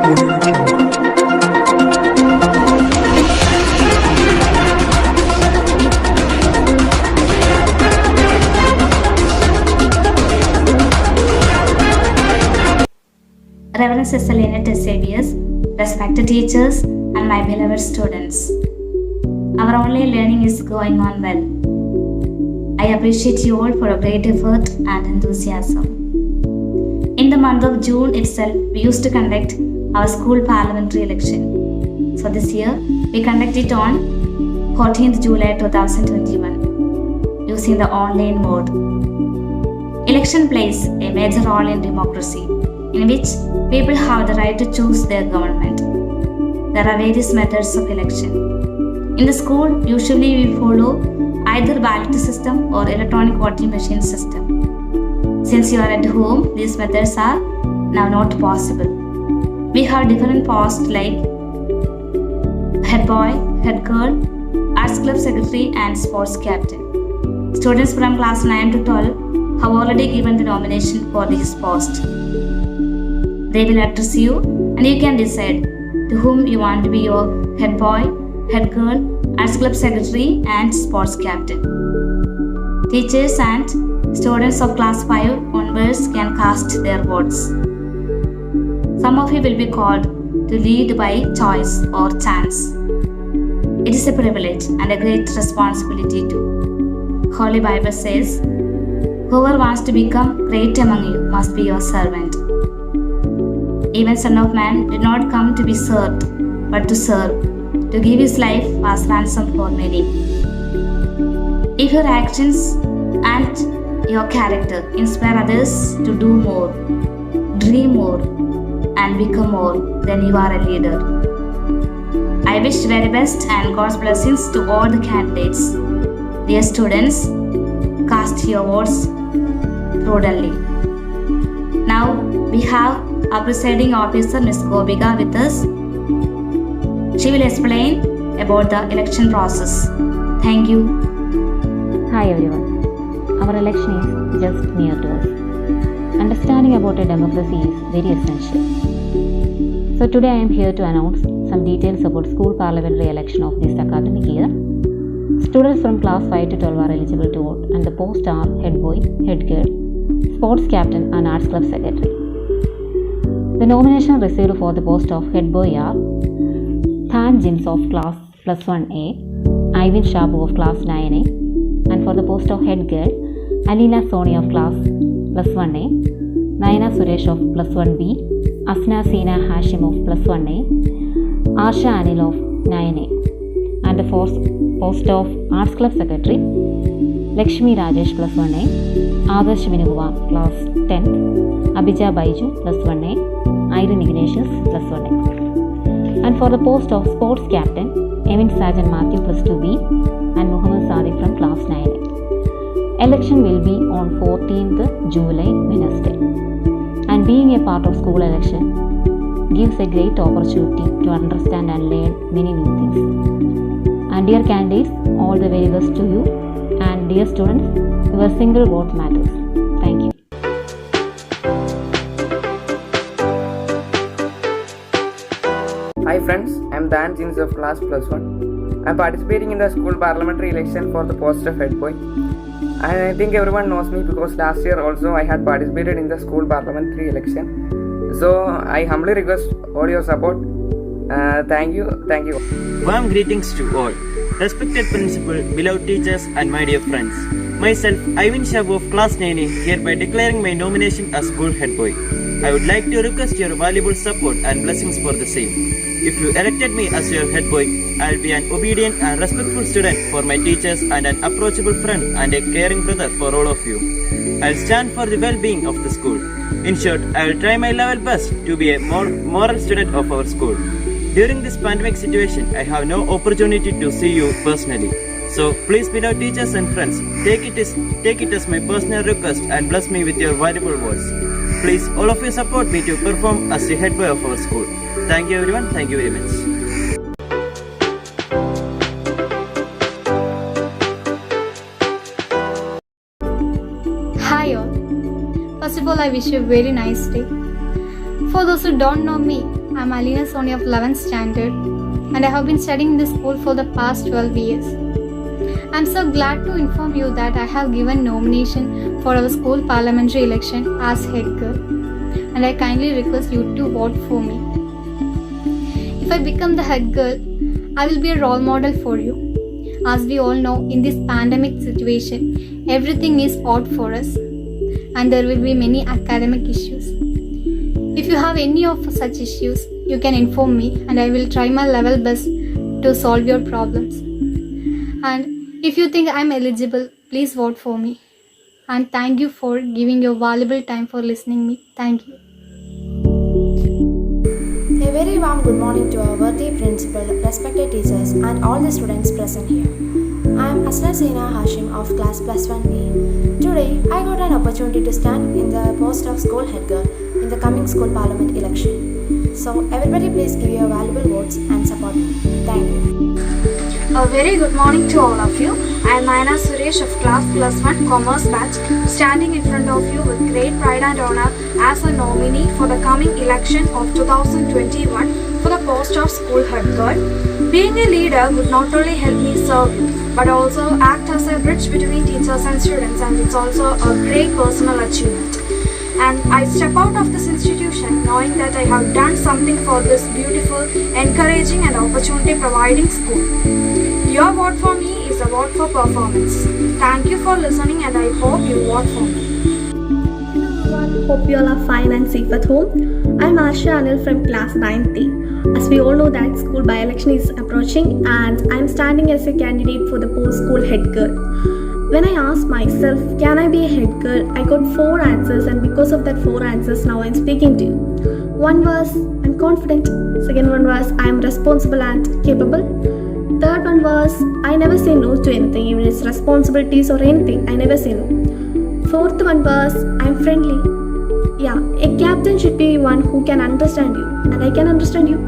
Reverend Sister Lynette Xaviers, respected teachers, and my beloved students. Our online learning is going on well. I appreciate you all for a great effort and enthusiasm. In the month of June itself, we used to conduct our school parliamentary election. So this year, we conduct it on 14th July 2021 using the online mode. Election plays a major role in democracy, in which people have the right to choose their government. There are various methods of election. In the school, usually we follow either ballot system or electronic voting machine system. Since you are at home, these methods are now not possible. We have different posts like head boy, head girl, arts club secretary, and sports captain. Students from class 9 to 12 have already given the nomination for this post. They will address you and you can decide to whom you want to be your head boy, head girl, arts club secretary, and sports captain. Teachers and students of class 5 onwards can cast their votes. Some of you will be called to lead by choice or chance. It is a privilege and a great responsibility too. Holy Bible says, "Whoever wants to become great among you must be your servant." Even Son of Man did not come to be served, but to serve, to give his life as ransom for many. If your actions and your character inspire others to do more, dream more, and become more, then you are a leader. I wish very best and God's blessings to all the candidates. Dear students, cast your votes prudently. Now we have our presiding officer Ms. Gobika with us. She will explain about the election process. Thank you. Hi everyone. Our election is just near to us. Understanding about a democracy is very essential. So today I am here to announce some details about school parliamentary election of this academic year. Students from class 5 to 12 are eligible to vote and the posts are head boy, head girl, sports captain and arts club secretary. The nomination received for the post of head boy are Than Jins of class plus 1A, Ivan Shabu of class 9A, and for the post of head girl, Alina Soni of class plus 1A, Naina Suresh of plus 1B, Asna Sina Hashim of plus 1A, Asha Anil of 9A, and the post of arts club secretary, Lakshmi Rajesh plus 1A, Adarsh Vinuva class 10th, Abhija Baiju plus 1A, Irene Ignatius plus 1A. And for the post of sports captain, Evan Sajan Matthew plus 2B and Muhammad Sadiq from class 9A. Election will be on 14th July, Wednesday. And being a part of school election gives a great opportunity to understand and learn many new things. And dear candidates, all the very best to you. And dear students, your single vote matters. Thank you. Hi friends, I am Dan Jins of class plus 1. I am participating in the school parliamentary election for the post of head boy. And I think everyone knows me because last year also I had participated in the school parliamentary election. So I humbly request all your support. Thank you. Warm greetings to all. Respected principal, beloved teachers and my dear friends. Myself, Ivan Shabu of class 9A, hereby declaring my nomination as school head boy. I would like to request your valuable support and blessings for the same. If you elected me as your head boy, I will be an obedient and respectful student for my teachers and an approachable friend and a caring brother for all of you. I will stand for the well-being of the school. In short, I will try my level best to be a moral student of our school. During this pandemic situation, I have no opportunity to see you personally. So please, beloved teachers and friends, take it as my personal request and bless me with your valuable words. Please, all of you support me to perform as the head boy of our school. Thank you everyone. Thank you very much. Hi all. First of all, I wish you a very nice day. For those who don't know me, I'm Alina Soni of 11th standard and I have been studying in this school for the past 12 years. I'm so glad to inform you that I have given nomination for our school parliamentary election as head girl and I kindly request you to vote for me. If I become the head girl, I will be a role model for you. As we all know, in this pandemic situation, everything is odd for us and there will be many academic issues. If you have any of such issues, you can inform me and I will try my level best to solve your problems. And if you think I am eligible, please vote for me. And thank you for giving your valuable time for listening me. Thank you. A very warm good morning to our worthy principal, respected teachers and all the students present here. I am Asna Seena Hashim of class plus 1A. Today, I got an opportunity to stand in the post of school head girl in the coming school parliament election. So everybody please give your valuable votes and support me. Thank you. A very good morning to all of you. I am Naina Suresh of class plus 1 commerce batch, standing in front of you with great pride and honor as a nominee for the coming election of 2021 for the post of school head girl. Being a leader would not only help me serve you, but also act as a bridge between teachers and students, and it's also a great personal achievement. And I step out of this institution knowing that I have done something for this beautiful, encouraging and opportunity providing school. Your vote for me is a vote for performance. Thank you for listening and I hope you vote for me. Hello everyone, hope you all are fine and safe at home. I'm Asha Anil from class 9th. As we all know that school by-election is approaching and I'm standing as a candidate for the post school head girl. When I asked myself, can I be a head girl, I got 4 answers and because of that 4 answers now I'm speaking to you. One was, I'm confident. Second one was, I'm responsible and capable. Third one was, I never say no to anything, even it's responsibilities or anything, I never say no. Fourth one was, I'm friendly. Yeah, a captain should be one who can understand you and I can understand you.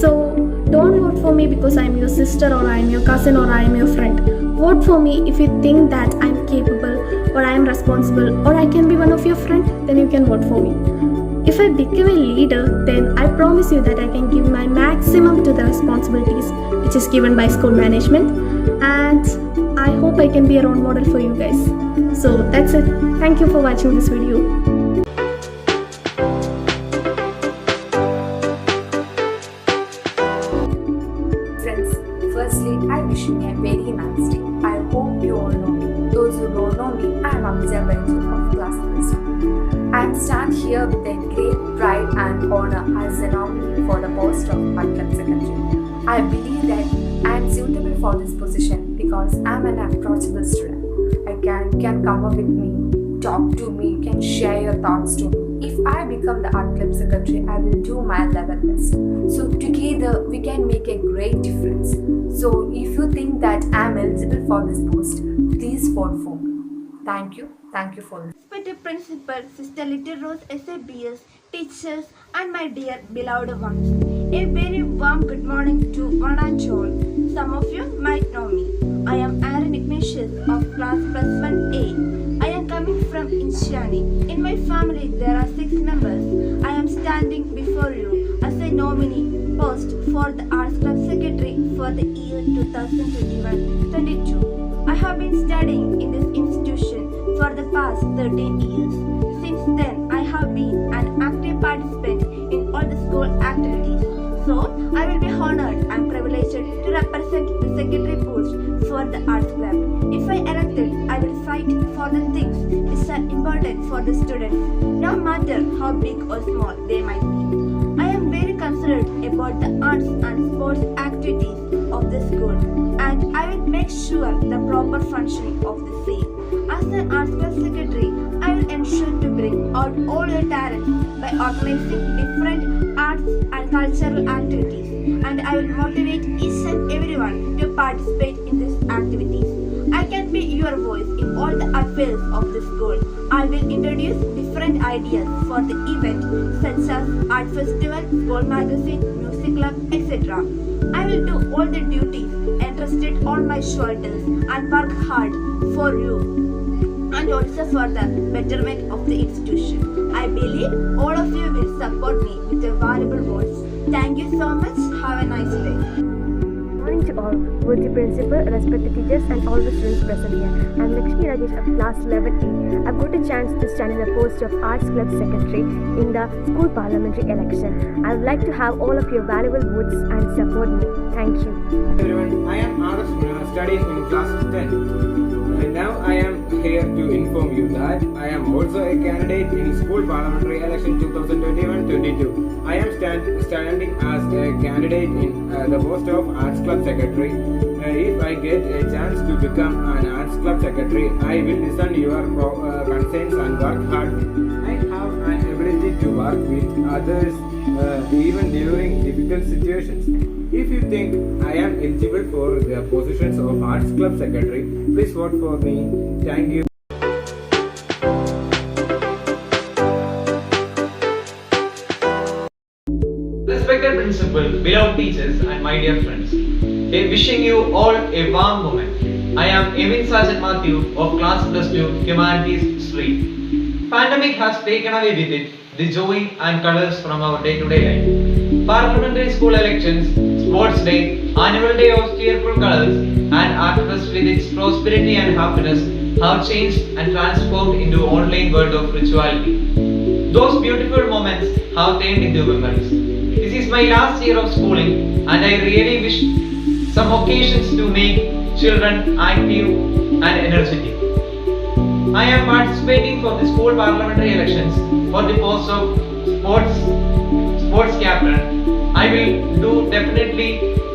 So don't vote for me because I'm your sister or I'm your cousin or I'm your friend. Vote for me if you think that I'm capable or I'm responsible or I can be one of your friends, then you can vote for me. If I become a leader, then I promise you that I can give my maximum to the responsibilities which is given by school management, and I hope I can be a role model for you guys. So that's it. Thank you for watching this video. Friends, firstly, I wish you a very nice day. I hope you all know me. Those who don't know me, I am Amita Benju of class 3. I am stand here with a great pride and honor as a nominee for the post of Art Club Secretary. I believe that I am suitable for this position because I am an approachable student. You can come up with me, talk to me, you can share your thoughts to me. If I become the Art Club Secretary, I will do my level best. So together we can make a great difference. So if you think that I am eligible for this post, please vote for me. Thank you. Thank you for listening. Respected Principal, Sister Little Rose SABS, teachers and my dear beloved ones. A very warm good morning to one and all. Some of you might know me. I am Aaron Ignatius of class plus 1A. I am coming from Inchiani. In my family there are 6 members. I am standing before you as a nominee post for the Arts Club Secretary for the year 2021-22. I have been studying in this institution for the past 13 years. Since then, I have been an active participant in all the school activities. So, I will be honored and privileged to represent the secretary post for the Arts Club. If I elected, I will fight for the things which are important for the students, no matter how big or small they might be. I am very concerned about the arts and sports activities of the school, and I will make sure the proper functioning of the same. As an Arts Club Secretary, I will ensure to bring out all your talents by organizing different arts and cultural activities, and I will motivate each and everyone to participate in these activities. I can be your voice in all the affairs of the school. I will introduce different ideas for the event such as art festival, school magazine, music club, etc. I will do all the duties entrusted on my shoulders and work hard for you and also for the betterment of the institution. I believe all of you will support me with your valuable votes. Thank you so much. Have a nice day. Morning to all, worthy principal, respected teachers and all the students present here. I am Lakshmi Rajesh of class 11A. I've got a chance to stand in the post of Arts Club Secretary in the school parliamentary election. I would like to have all of your valuable votes and support me. Thank you. Everyone, I am Aras Munna, studying in class 10. And now I am here to inform you that I am also a candidate in school parliamentary election 2021-22. I am standing as a candidate in the post of Arts Club Secretary. If I get a chance to become an Arts Club Secretary, I will listen to your concerns and work hard. I have an ability to work with others even during difficult situations. If you think I am eligible for the positions of Arts Club Secretary, please vote for me. Thank you. Respected principal, beloved teachers and my dear friends, wishing you all a warm moment. I am Emin Sergeant Matthew of class +2 Humanities Street. Pandemic has taken away with it the joy and colors from our day-to-day life. Parliamentary school elections, sports day, annual day of cheerful colors and Art Fest with its prosperity and happiness have changed and transformed into online world of rituality. Those beautiful moments have turned into memories. This is my last year of schooling and I really wish some occasions to make children active and energetic. I am participating for the school parliamentary elections for the post of sports captain. I will definitely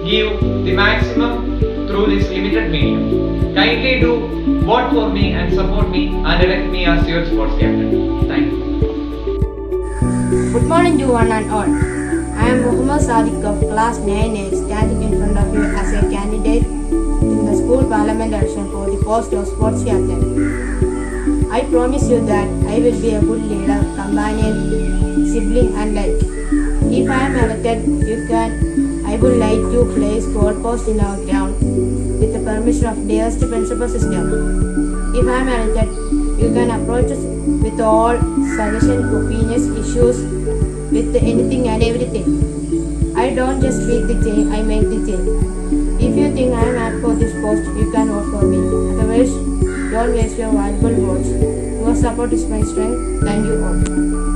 give the maximum through this limited medium. Kindly do vote for me and support me and elect me as your sports captain. Thank you. Good morning to one and all. I am Muhammad Sadiq of class 9A standing in front of you as a candidate in the school parliament election for the post of sports captain. I promise you that I will be a good leader, companion, sibling and like. If I am elected, I would like to place goalposts in our ground with the permission of dearest principal sister. If I am elected, you can approach us with all suggestions, opinions, issues, with anything and everything. I don't just speak the change, I make the change. If you think I am apt for this post, you can vote for me. Otherwise, don't waste your valuable votes. Your support is my strength. Thank you all.